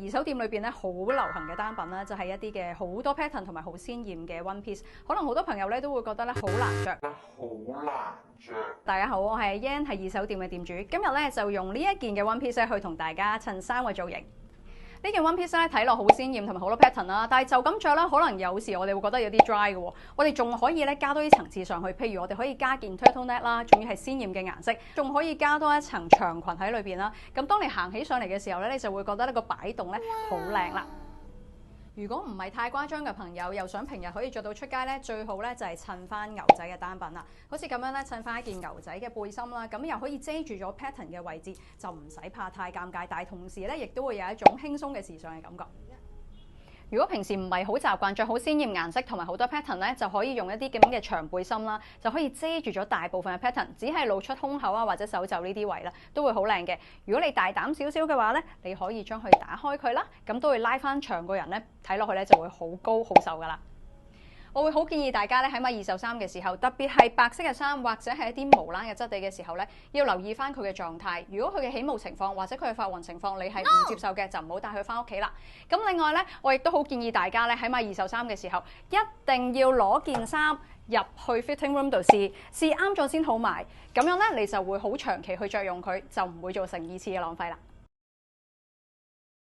二手店裏邊咧好流行嘅單品咧，就係一啲嘅好多 pattern 同埋好鮮豔嘅 one piece。可能好多朋友咧都會覺得咧好難着。大家好，我係 Yan， 係二手店嘅店主。今日咧就用呢一件嘅 one piece 去同大家襯衫嘅造型。呢件 one piece 咧睇落好鮮豔同埋好多 pattern 啦，但係就咁着咧，可能有時我哋會覺得有啲 dry 嘅喎。我哋仲可以咧加多啲層次上去，譬如我哋可以加件 turtleneck 啦，仲要係鮮豔嘅顏色，仲可以加多一層長裙喺裏邊啦。咁當你行起上嚟嘅時候咧，你就會覺得呢個擺動咧好靚啦。如果唔係太誇張嘅朋友，又想平日可以着到出街咧，最好咧就係襯翻牛仔嘅單品啦。好似咁樣咧，襯翻一件牛仔嘅背心啦，咁又可以遮住咗 pattern 嘅位置，就唔使怕太尷尬，但係同時咧亦都會有一種輕鬆嘅時尚嘅感覺。如果平時唔係好習慣着好鮮豔顏色同埋好多 pattern 咧，就可以用一啲咁嘅長背心啦，就可以遮住咗大部分嘅 pattern， 只係露出胸口啊或者手袖呢啲位啦，都會好靚嘅。如果你大膽少少嘅話咧，你可以將佢打開佢啦，咁都會拉翻長個人咧，睇落去咧就會好高好瘦噶啦。我會好建議大家咧喺買二手衫嘅時候，特別係白色嘅衫或者係一啲無冷嘅質地嘅時候咧，要留意翻佢嘅狀態。如果佢嘅起霧情況或者佢嘅發黃情況，你係唔接受嘅，就唔好帶佢翻屋企啦。咁另外咧，我亦都好建議大家咧喺買二手衫嘅時候，一定要攞件衫入去 fitting room 度試啱咗先好買。咁樣咧，你就會好長期去着用佢，就唔會造成二次嘅浪費啦。